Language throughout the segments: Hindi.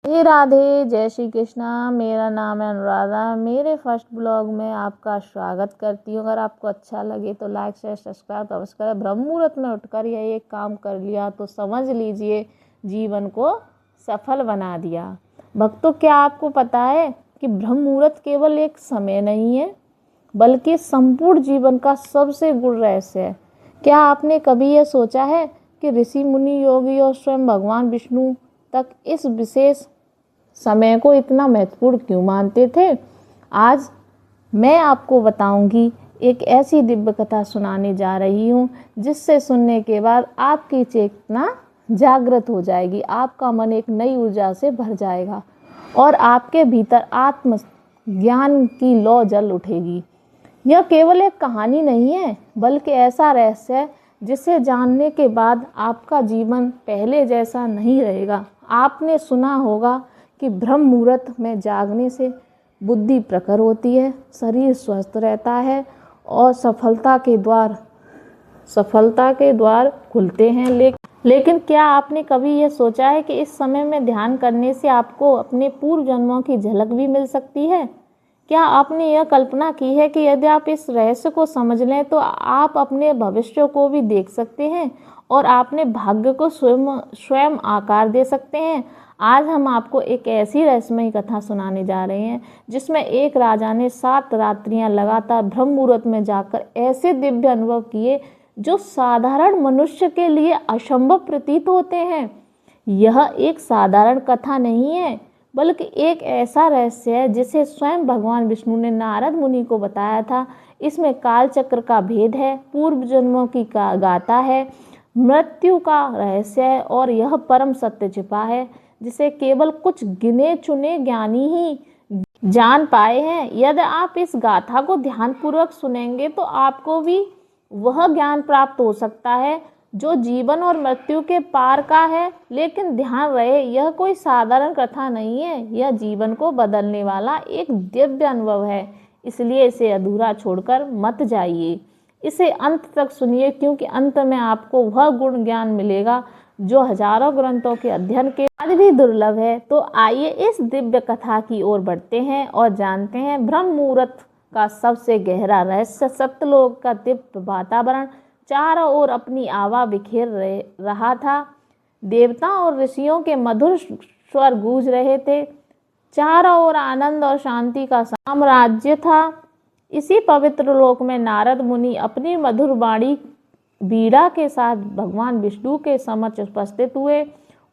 हे राधे, जय श्री कृष्णा। मेरा नाम है अनुराधा। मेरे फर्स्ट ब्लॉग में आपका स्वागत करती हूँ। अगर आपको अच्छा लगे तो लाइक शेयर सब्सक्राइब अवश्य करें। ब्रह्म मुहूर्त में उठकर यह एक काम कर लिया तो समझ लीजिए जीवन को सफल बना दिया। भक्तों, क्या आपको पता है कि ब्रह्म मुहूर्त केवल एक समय नहीं है बल्कि संपूर्ण जीवन का सबसे गुण रहस्य है। क्या आपने कभी यह सोचा है कि ऋषि मुनि योगी और स्वयं भगवान विष्णु तक इस विशेष समय को इतना महत्वपूर्ण क्यों मानते थे? आज मैं आपको बताऊंगी, एक ऐसी दिव्य कथा सुनाने जा रही हूँ जिससे सुनने के बाद आपकी चेतना जागृत हो जाएगी, आपका मन एक नई ऊर्जा से भर जाएगा और आपके भीतर आत्म ज्ञान की लौ जल उठेगी। यह केवल एक कहानी नहीं है बल्कि ऐसा रहस्य है जिसे जानने के बाद आपका जीवन पहले जैसा नहीं रहेगा। आपने सुना होगा कि ब्रह्म मुहूर्त में जागने से बुद्धि प्रखर होती है, शरीर स्वस्थ रहता है और सफलता के द्वार खुलते हैं। लेकिन क्या आपने कभी यह सोचा है कि इस समय में ध्यान करने से आपको अपने पूर्व जन्मों की झलक भी मिल सकती है? क्या आपने यह कल्पना की है कि यदि आप इस रहस्य को समझ लें तो आप अपने भविष्य को भी देख सकते हैं और अपने भाग्य को स्वयं आकार दे सकते हैं? आज हम आपको एक ऐसी रहस्यमयी कथा सुनाने जा रहे हैं जिसमें एक राजा ने 7 रात्रियां लगातार ब्रह्म मुहूर्त में जाकर ऐसे दिव्य अनुभव किए जो साधारण मनुष्य के लिए असंभव प्रतीत होते हैं। यह एक साधारण कथा नहीं है बल्कि एक ऐसा रहस्य है जिसे स्वयं भगवान विष्णु ने नारद मुनि को बताया था। इसमें काल चक्र का भेद है, पूर्व जन्मों की गाथा है, मृत्यु का रहस्य है और यह परम सत्य छिपा है जिसे केवल कुछ गिने चुने ज्ञानी ही जान पाए हैं। यदि आप इस गाथा को ध्यानपूर्वक सुनेंगे तो आपको भी वह ज्ञान प्राप्त हो सकता है जो जीवन और मृत्यु के पार का है। लेकिन ध्यान रहे, यह कोई साधारण कथा नहीं है, यह जीवन को बदलने वाला एक दिव्य अनुभव है। इसलिए इसे अधूरा छोड़कर मत जाइए, इसे अंत तक सुनिए, क्योंकि अंत में आपको वह गुण ज्ञान मिलेगा जो हजारों ग्रंथों के अध्ययन के बाद भी दुर्लभ है। तो आइए इस दिव्य कथा की ओर बढ़ते हैं और जानते हैं ब्रह्म मुहूर्त का सबसे गहरा रहस्य। सत्यलोक का दिव्य वातावरण चारों ओर अपनी आभा बिखेर रहा था। देवता और ऋषियों के मधुर स्वर गूंज रहे थे। चारों ओर आनंद और शांति का साम्राज्य था। इसी पवित्र लोक में नारद मुनि अपनी मधुर वाणी बीड़ा के साथ भगवान विष्णु के समक्ष उपस्थित हुए।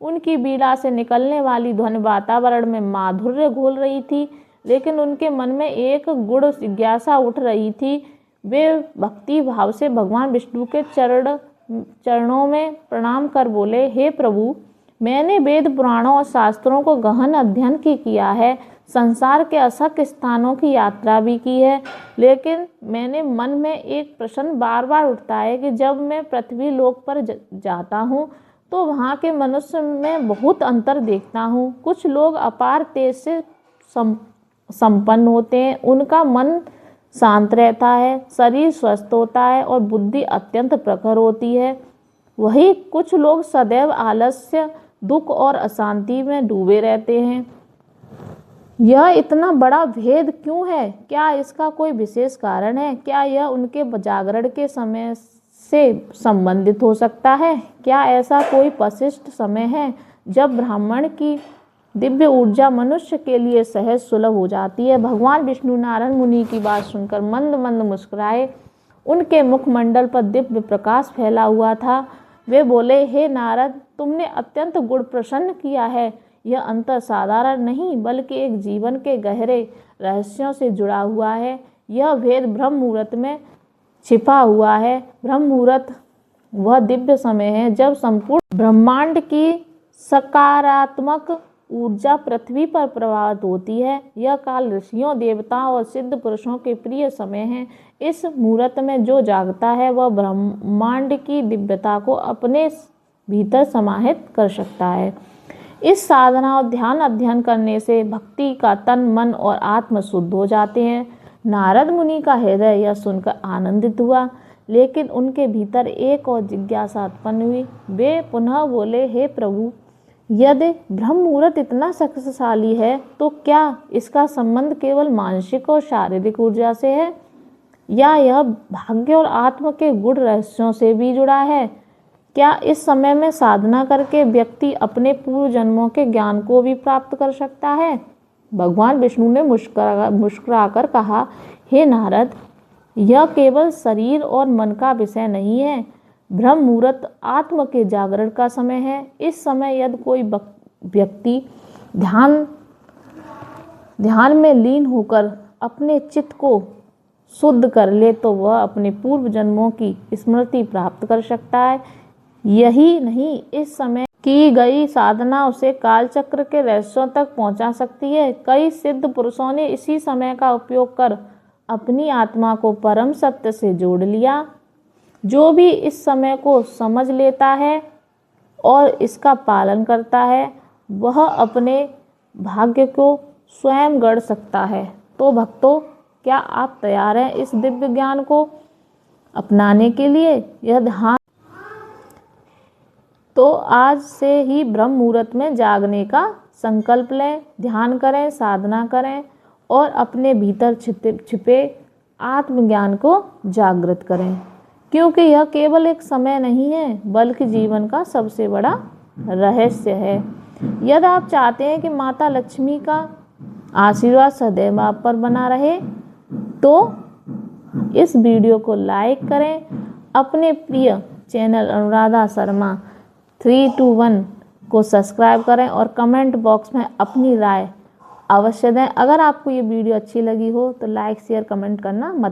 उनकी बीड़ा से निकलने वाली ध्वनि वातावरण में माधुर्य घोल रही थी, लेकिन उनके मन में एक गूढ़ जिज्ञासा उठ रही थी। वे भक्ति भाव से भगवान विष्णु के चरणों में प्रणाम कर बोले, हे प्रभु, मैंने वेद पुराणों और शास्त्रों को गहन अध्ययन किया है, संसार के असंख्य स्थानों की यात्रा भी की है, लेकिन मैंने मन में एक प्रश्न बार बार उठता है कि जब मैं पृथ्वी लोक पर जाता हूँ तो वहाँ के मनुष्य में बहुत अंतर देखता हूँ। कुछ लोग अपार तेज से संपन्न होते हैं, उनका मन शांत रहता है, शरीर स्वस्थ होता है और बुद्धि अत्यंत प्रखर होती है। वही कुछ लोग सदैव आलस्य, दुख और अशांति में डूबे रहते हैं। यह इतना बड़ा भेद क्यों है? क्या इसका कोई विशेष कारण है? क्या यह उनके जागरण के समय से संबंधित हो सकता है? क्या ऐसा कोई विशिष्ट समय है जब ब्राह्मण की दिव्य ऊर्जा मनुष्य के लिए सहज सुलभ हो जाती है? भगवान विष्णु नारद मुनि की बात सुनकर मंद मंद मुस्कुराए। उनके मुखमंडल पर दिव्य प्रकाश फैला हुआ था। वे बोले, हे नारद, तुमने अत्यंत गुण प्रसन्न किया है। यह अंतर साधारण नहीं बल्कि एक जीवन के गहरे रहस्यों से जुड़ा हुआ है। यह भेद ब्रह्म मुहूर्त में छिपा हुआ है। ब्रह्म मुहूर्त वह दिव्य समय है जब संपूर्ण ब्रह्मांड की सकारात्मक ऊर्जा पृथ्वी पर प्रभावित होती है। यह काल ऋषियों, देवताओं और सिद्ध पुरुषों के प्रिय समय है। इस मुहूर्त में जो जागता है वह ब्रह्मांड की दिव्यता को अपने भीतर समाहित कर सकता है। इस साधना और ध्यान अध्ययन करने से भक्ति का तन, मन और आत्म शुद्ध हो जाते हैं। नारद मुनि का हृदय यह सुनकर आनंदित हुआ, लेकिन उनके भीतर एक और जिज्ञासा उत्पन्न हुई। वे पुनः बोले, हे प्रभु, यदि ब्रह्म मुहूर्त इतना शक्तिशाली है तो क्या इसका संबंध केवल मानसिक और शारीरिक ऊर्जा से है, या यह भाग्य और आत्म के गूढ़ रहस्यों से भी जुड़ा है? क्या इस समय में साधना करके व्यक्ति अपने पूर्व जन्मों के ज्ञान को भी प्राप्त कर सकता है? भगवान विष्णु ने मुस्कुराकर कहा, हे नारद, यह केवल शरीर और मन का विषय नहीं है। ब्रह्म मुहूर्त आत्म के जागरण का समय है। इस समय यदि कोई व्यक्ति ध्यान में लीन होकर अपने चित्त को शुद्ध कर ले तो वह अपने पूर्व जन्मों की स्मृति प्राप्त कर सकता है। यही नहीं, इस समय की गई साधना उसे कालचक्र के रहस्यों तक पहुंचा सकती है। कई सिद्ध पुरुषों ने इसी समय का उपयोग कर अपनी आत्मा को परम सत्य से जोड़ लिया। जो भी इस समय को समझ लेता है और इसका पालन करता है, वह अपने भाग्य को स्वयं गढ़ सकता है। तो भक्तों, क्या आप तैयार हैं इस दिव्य ज्ञान को अपनाने के लिए? यह ध्यान तो आज से ही ब्रह्म मुहूर्त में जागने का संकल्प लें, ध्यान करें, साधना करें और अपने भीतर छिपे आत्मज्ञान को जागृत करें, क्योंकि यह केवल एक समय नहीं है बल्कि जीवन का सबसे बड़ा रहस्य है। यदि आप चाहते हैं कि माता लक्ष्मी का आशीर्वाद सदैव आप पर बना रहे तो इस वीडियो को लाइक करें, अपने प्रिय चैनल अनुराधा शर्मा 321 को सब्सक्राइब करें और कमेंट बॉक्स में अपनी राय अवश्य दें। अगर आपको ये वीडियो अच्छी लगी हो तो लाइक, शेयर, कमेंट करना मत